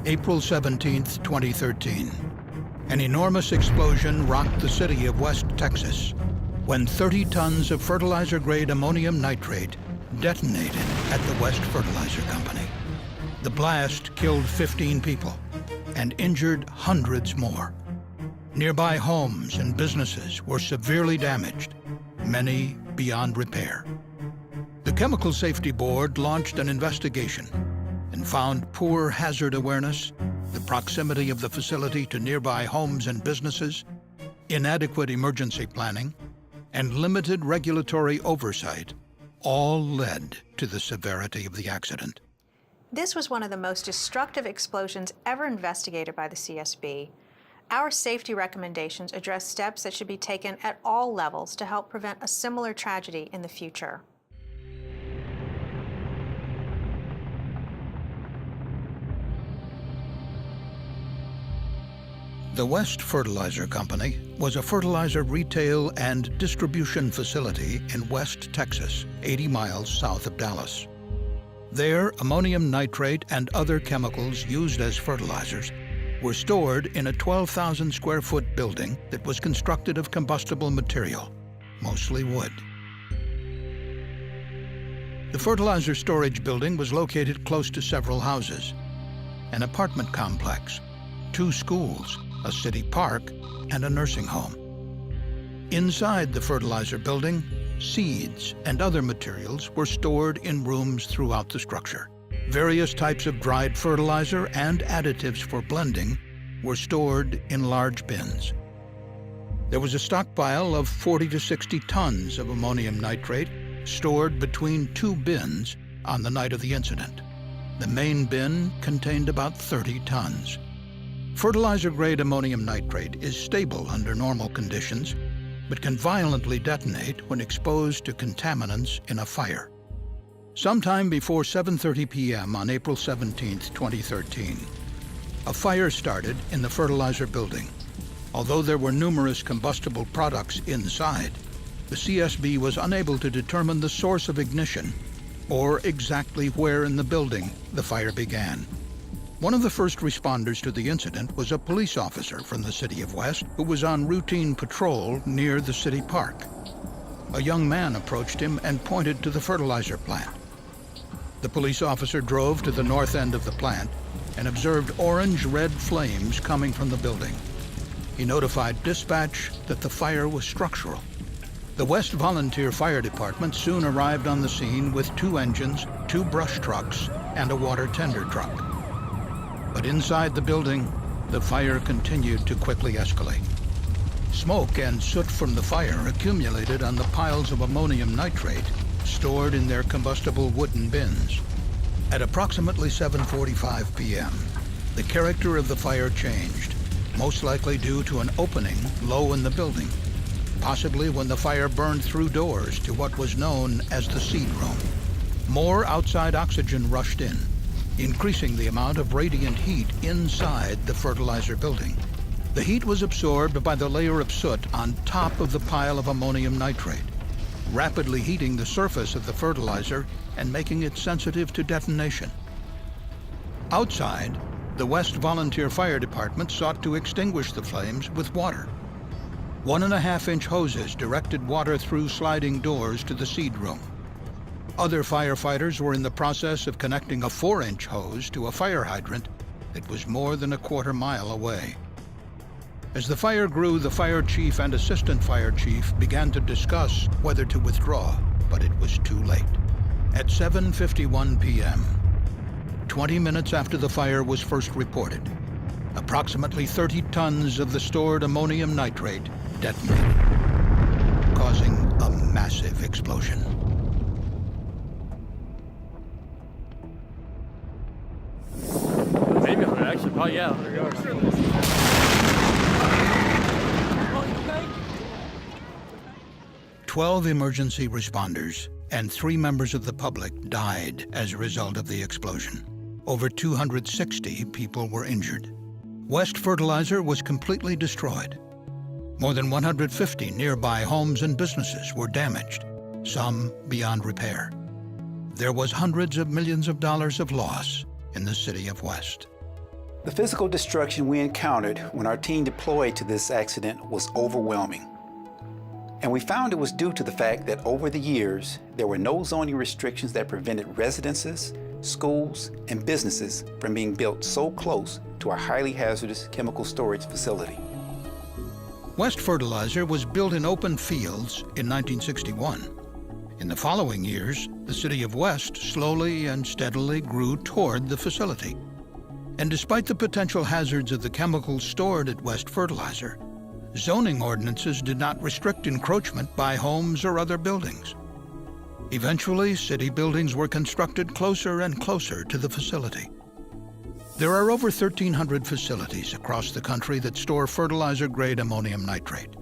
April 17, 2013. An enormous explosion rocked the city of West Texas when 30 tons of fertilizer-grade ammonium nitrate detonated at the West Fertilizer Company. The blast killed 15 people and injured hundreds more. Nearby homes and businesses were severely damaged, many beyond repair. The Chemical Safety Board launched an investigation and found poor hazard awareness, the proximity of the facility to nearby homes and businesses, inadequate emergency planning, and limited regulatory oversight all led to the severity of the accident. This was one of the most destructive explosions ever investigated by the CSB. Our safety recommendations address steps that should be taken at all levels to help prevent a similar tragedy in the future. The West Fertilizer Company was a fertilizer retail and distribution facility in West Texas, 80 miles south of Dallas. There, ammonium nitrate and other chemicals used as fertilizers were stored in a 12,000 square foot building that was constructed of combustible material, mostly wood. The fertilizer storage building was located close to several houses, an apartment complex, 2 schools, a city park, and a nursing home. Inside the fertilizer building, seeds and other materials were stored in rooms throughout the structure. Various types of dried fertilizer and additives for blending were stored in large bins. There was a stockpile of 40 to 60 tons of ammonium nitrate stored between 2 bins on the night of the incident. The main bin contained about 30 tons. Fertilizer-grade ammonium nitrate is stable under normal conditions, but can violently detonate when exposed to contaminants in a fire. Sometime before 7:30 p.m. on April 17, 2013, a fire started in the fertilizer building. Although there were numerous combustible products inside, the CSB was unable to determine the source of ignition or exactly where in the building the fire began. One of the first responders to the incident was a police officer from the city of West who was on routine patrol near the city park. A young man approached him and pointed to the fertilizer plant. The police officer drove to the north end of the plant and observed orange-red flames coming from the building. He notified dispatch that the fire was structural. The West Volunteer Fire Department soon arrived on the scene with 2 engines, 2 brush trucks, and a water tender truck. But inside the building, the fire continued to quickly escalate. Smoke and soot from the fire accumulated on the piles of ammonium nitrate stored in their combustible wooden bins. At approximately 7:45 p.m., the character of the fire changed, most likely due to an opening low in the building, possibly when the fire burned through doors to what was known as the seed room. More outside oxygen rushed in, increasing the amount of radiant heat inside the fertilizer building. The heat was absorbed by the layer of soot on top of the pile of ammonium nitrate, rapidly heating the surface of the fertilizer and making it sensitive to detonation. Outside, the West Volunteer Fire Department sought to extinguish the flames with water. 1.5-inch hoses directed water through sliding doors to the seed room. Other firefighters were in the process of connecting a 4-inch hose to a fire hydrant that was more than a quarter mile away. As the fire grew, the fire chief and assistant fire chief began to discuss whether to withdraw, but it was too late. At 7:51 p.m., 20 minutes after the fire was first reported, approximately 30 tons of the stored ammonium nitrate detonated, causing a massive explosion. Maybe actually, probably, yeah. There you go. 12 emergency responders and 3 members of the public died as a result of the explosion. Over 260 people were injured. West Fertilizer was completely destroyed. More than 150 nearby homes and businesses were damaged, some beyond repair. There was hundreds of millions of dollars of loss in the city of West. The physical destruction we encountered when our team deployed to this accident was overwhelming. And we found it was due to the fact that over the years, there were no zoning restrictions that prevented residences, schools, and businesses from being built so close to our highly hazardous chemical storage facility. West Fertilizer was built in open fields in 1961. In the following years, the city of West slowly and steadily grew toward the facility. And despite the potential hazards of the chemicals stored at West Fertilizer, zoning ordinances did not restrict encroachment by homes or other buildings. Eventually, city buildings were constructed closer and closer to the facility. There are over 1,300 facilities across the country that store fertilizer-grade ammonium nitrate.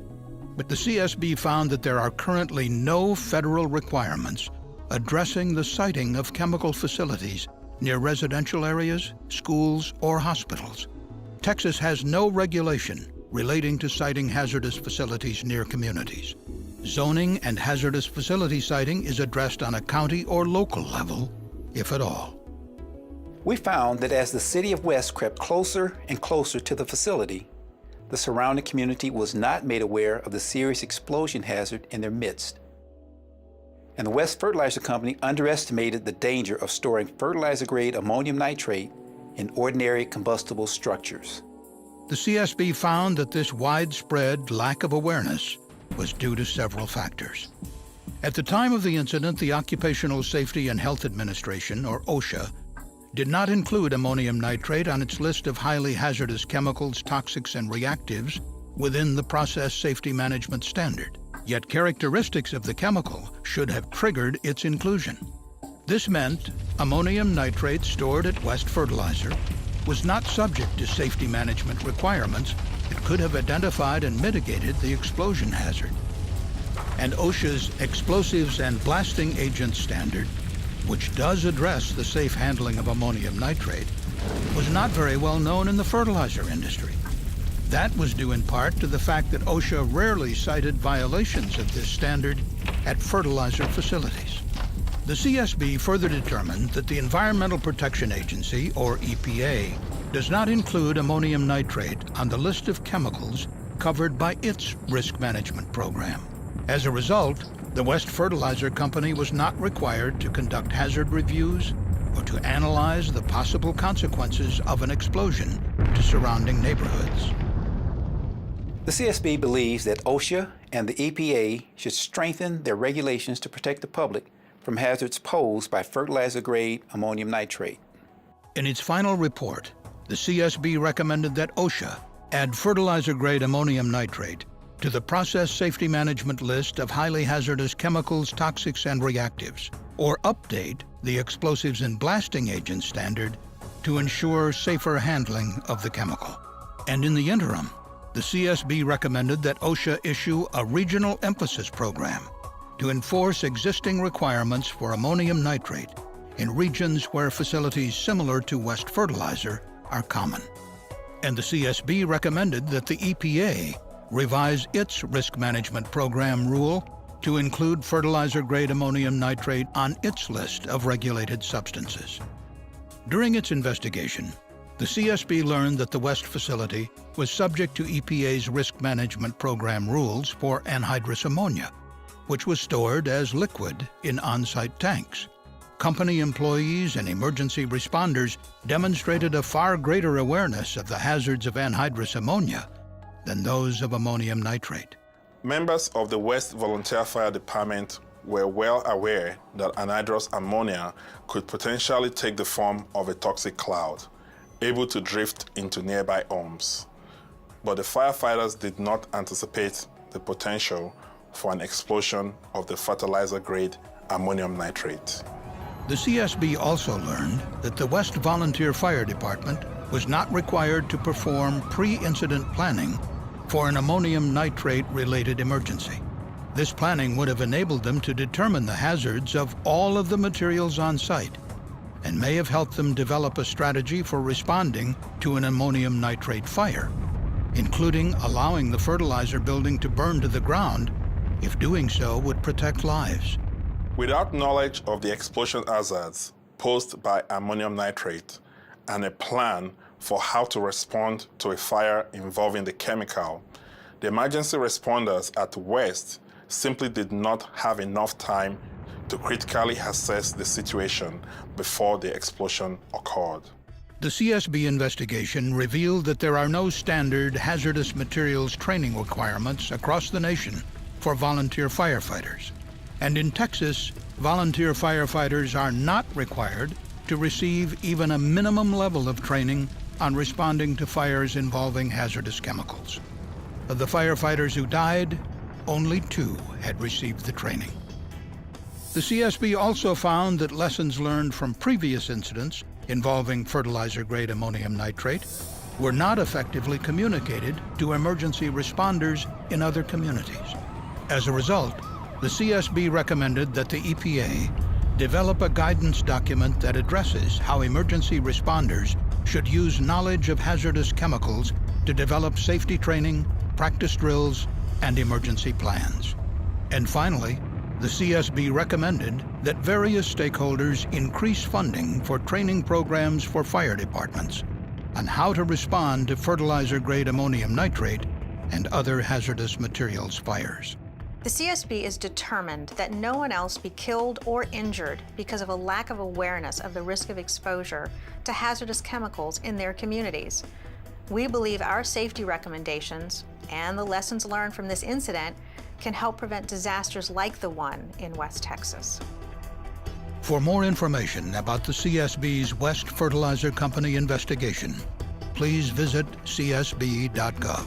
But the CSB found that there are currently no federal requirements addressing the siting of chemical facilities near residential areas, schools, or hospitals. Texas has no regulation relating to siting hazardous facilities near communities. Zoning and hazardous facility siting is addressed on a county or local level, if at all. We found that as the city of West crept closer and closer to the facility, the surrounding community was not made aware of the serious explosion hazard in their midst. And the West Fertilizer Company underestimated the danger of storing fertilizer-grade ammonium nitrate in ordinary combustible structures. The CSB found that this widespread lack of awareness was due to several factors. At the time of the incident, the Occupational Safety and Health Administration, or OSHA, did not include ammonium nitrate on its list of highly hazardous chemicals, toxics, and reactives within the Process Safety Management Standard. Yet characteristics of the chemical should have triggered its inclusion. This meant ammonium nitrate stored at West Fertilizer was not subject to safety management requirements that could have identified and mitigated the explosion hazard. And OSHA's Explosives and Blasting Agents Standard, which does address the safe handling of ammonium nitrate, was not very well known in the fertilizer industry. That was due in part to the fact that OSHA rarely cited violations of this standard at fertilizer facilities. The CSB further determined that the Environmental Protection Agency, or EPA, does not include ammonium nitrate on the list of chemicals covered by its risk management program. As a result, the West Fertilizer Company was not required to conduct hazard reviews or to analyze the possible consequences of an explosion to surrounding neighborhoods. The CSB believes that OSHA and the EPA should strengthen their regulations to protect the public from hazards posed by fertilizer-grade ammonium nitrate. In its final report, the CSB recommended that OSHA add fertilizer-grade ammonium nitrate to the Process Safety Management list of highly hazardous chemicals, toxics, and reactives, or update the Explosives and Blasting Agents Standard to ensure safer handling of the chemical. And in the interim, the CSB recommended that OSHA issue a regional emphasis program to enforce existing requirements for ammonium nitrate in regions where facilities similar to West Fertilizer are common. And the CSB recommended that the EPA revise its risk management program rule to include fertilizer-grade ammonium nitrate on its list of regulated substances. During its investigation, the CSB learned that the West facility was subject to EPA's risk management program rules for anhydrous ammonia, which was stored as liquid in on-site tanks. Company employees and emergency responders demonstrated a far greater awareness of the hazards of anhydrous ammonia than those of ammonium nitrate. Members of the West Volunteer Fire Department were well aware that anhydrous ammonia could potentially take the form of a toxic cloud, able to drift into nearby homes. But the firefighters did not anticipate the potential for an explosion of the fertilizer-grade ammonium nitrate. The CSB also learned that the West Volunteer Fire Department was not required to perform pre-incident planning for an ammonium nitrate-related emergency. This planning would have enabled them to determine the hazards of all of the materials on site and may have helped them develop a strategy for responding to an ammonium nitrate fire, including allowing the fertilizer building to burn to the ground if doing so would protect lives. Without knowledge of the explosion hazards posed by ammonium nitrate and a plan for how to respond to a fire involving the chemical, the emergency responders at West simply did not have enough time to critically assess the situation before the explosion occurred. The CSB investigation revealed that there are no standard hazardous materials training requirements across the nation for volunteer firefighters. And in Texas, volunteer firefighters are not required to receive even a minimum level of training on responding to fires involving hazardous chemicals. Of the firefighters who died, only 2 had received the training. The CSB also found that lessons learned from previous incidents involving fertilizer-grade ammonium nitrate were not effectively communicated to emergency responders in other communities. As a result, the CSB recommended that the EPA develop a guidance document that addresses how emergency responders should use knowledge of hazardous chemicals to develop safety training, practice drills, and emergency plans. And finally, the CSB recommended that various stakeholders increase funding for training programs for fire departments on how to respond to fertilizer-grade ammonium nitrate and other hazardous materials fires. The CSB is determined that no one else be killed or injured because of a lack of awareness of the risk of exposure to hazardous chemicals in their communities. We believe our safety recommendations and the lessons learned from this incident can help prevent disasters like the one in West Texas. For more information about the CSB's West Fertilizer Company investigation, please visit csb.gov.